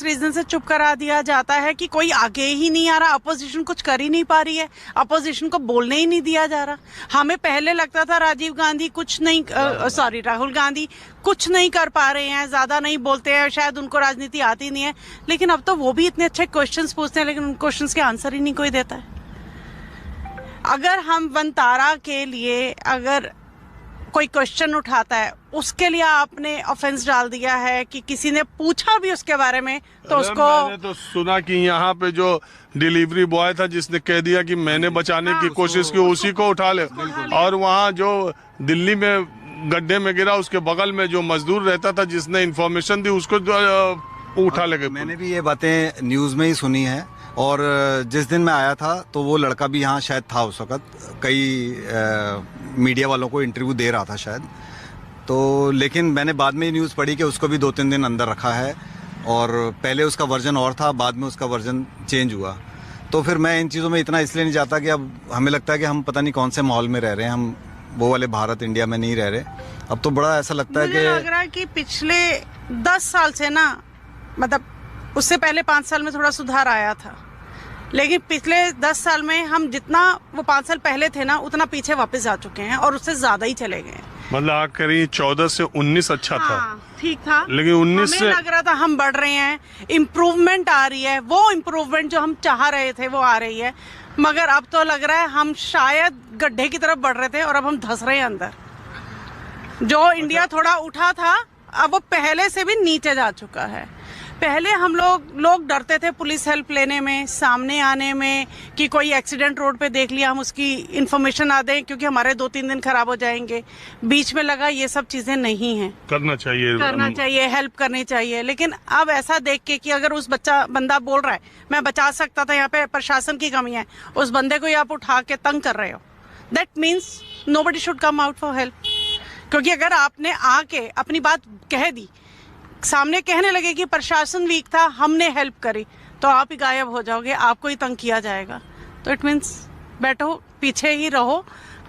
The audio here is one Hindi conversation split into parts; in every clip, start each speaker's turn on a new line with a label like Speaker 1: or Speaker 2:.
Speaker 1: रीजन से चुप करा दिया जाता है कि कोई आगे ही नहीं आ रहा, अपोजिशन कुछ कर ही नहीं पा रही है, अपोजिशन को बोलने ही नहीं दिया जा रहा। हमें पहले लगता था राजीव गांधी कुछ नहीं, राहुल गांधी कुछ नहीं कर पा रहे हैं, ज्यादा नहीं बोलते हैं, शायद उनको राजनीति आती नहीं है, लेकिन अब तो वो भी इतने अच्छे क्वेश्चंस पूछते हैं, लेकिन उन क्वेश्चंस के आंसर ही नहीं कोई देता है। अगर हम वनतारा के लिए अगर कोई क्वेश्चन उठाता है, उसके लिए आपने ऑफेंस डाल दिया है कि किसी ने पूछा भी उसके बारे में तो उसको।
Speaker 2: मैंने तो सुना कि यहाँ पे जो डिलीवरी बॉय था जिसने कह दिया कि मैंने बचाने की कोशिश की, उसी को उठा ले। और वहाँ जो दिल्ली में गड्ढे में गिरा उसके बगल में जो मजदूर रहता था जिसने इन्फॉर्मेशन दी उसको उठा ले गए।
Speaker 3: मैंने भी ये बातें न्यूज़ में ही सुनी है, और जिस दिन मैं आया था तो वो लड़का भी यहाँ शायद था उस वक्त, कई मीडिया वालों को इंटरव्यू दे रहा था शायद। तो लेकिन मैंने बाद में न्यूज़ पढ़ी कि उसको भी 2-3 दिन अंदर रखा है, और पहले उसका वर्जन और था, बाद में उसका वर्जन चेंज हुआ। तो फिर मैं इन चीज़ों में इतना इसलिए नहीं जाता कि अब हमें लगता है कि हम पता नहीं कौन से माहौल में रह रहे हैं, हम वो वाले भारत इंडिया में नहीं रह रहे। अब तो बड़ा ऐसा लगता है कि
Speaker 1: मुझे लग रहा है कि पिछले 10 साल से ना, मतलब उससे पहले 5 साल में थोड़ा सुधार आया था, लेकिन पिछले 10 साल में हम जितना वो 5 साल पहले थे ना, उतना पीछे वापस आ चुके हैं और उससे ज्यादा ही चले गए हैं।
Speaker 2: मतलब आप करिए 14 से 19 अच्छा था,
Speaker 1: ठीक था,
Speaker 2: लेकिन 19 से
Speaker 1: लग रहा था हम बढ़ रहे हैं, इम्प्रूवमेंट आ रही है, वो इम्प्रूवमेंट जो हम चाह रहे थे वो आ रही है। मगर अब तो लग रहा है हम शायद गड्ढे की तरफ बढ़ रहे थे और अब हम धंस रहे हैं अंदर। जो इंडिया थोड़ा उठा था, अब वो पहले से भी नीचे जा चुका है। पहले हम लोग डरते थे पुलिस हेल्प लेने में, सामने आने में, कि कोई एक्सीडेंट रोड पे देख लिया हम उसकी इन्फॉर्मेशन आ दें क्योंकि हमारे 2-3 दिन खराब हो जाएंगे। बीच में लगा ये सब चीजें नहीं हैं,
Speaker 2: करना चाहिए,
Speaker 1: हेल्प करनी चाहिए। लेकिन अब ऐसा देख के कि अगर उस बंदा बोल रहा है मैं बचा सकता था, यहाँ पे प्रशासन की कमी है, उस बंदे को ही आप उठा के तंग कर रहे हो, that means nobody should come out for help. क्योंकि अगर आपने आके अपनी बात कह दी, सामने कहने लगे कि प्रशासन वीक था, हमने हेल्प करी, तो आप ही गायब हो जाओगे, आपको ही तंग किया जाएगा। तो इट मीन्स बैठो, पीछे ही रहो,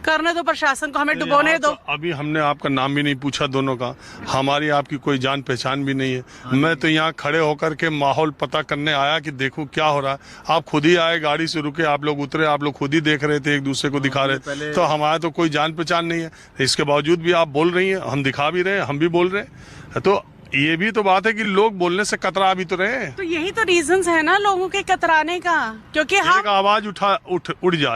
Speaker 1: करने दो प्रशासन को, हमें डुबोने दो।
Speaker 2: अभी हमने आपका नाम भी नहीं पूछा दोनों का, हमारी आपकी कोई जान पहचान भी नहीं है। मैं तो यहाँ खड़े होकर के माहौल पता करने आया कि देखूं क्या हो रहा है। आप खुद ही आए, गाड़ी से रुके, आप लोग उतरे, आप लोग खुद ही देख रहे थे, एक दूसरे को दिखा रहे, तो हमारा तो कोई जान पहचान नहीं है। इसके बावजूद भी आप बोल रही हैं, हम दिखा भी रहे हैं, हम भी बोल रहे हैं। तो ये भी तो बात है कि लोग बोलने से कतरा भी तो रहे हैं।
Speaker 1: तो यही तो रीजंस है ना लोगों के कतराने का, क्योंकि हम
Speaker 2: आवाज उठ जाए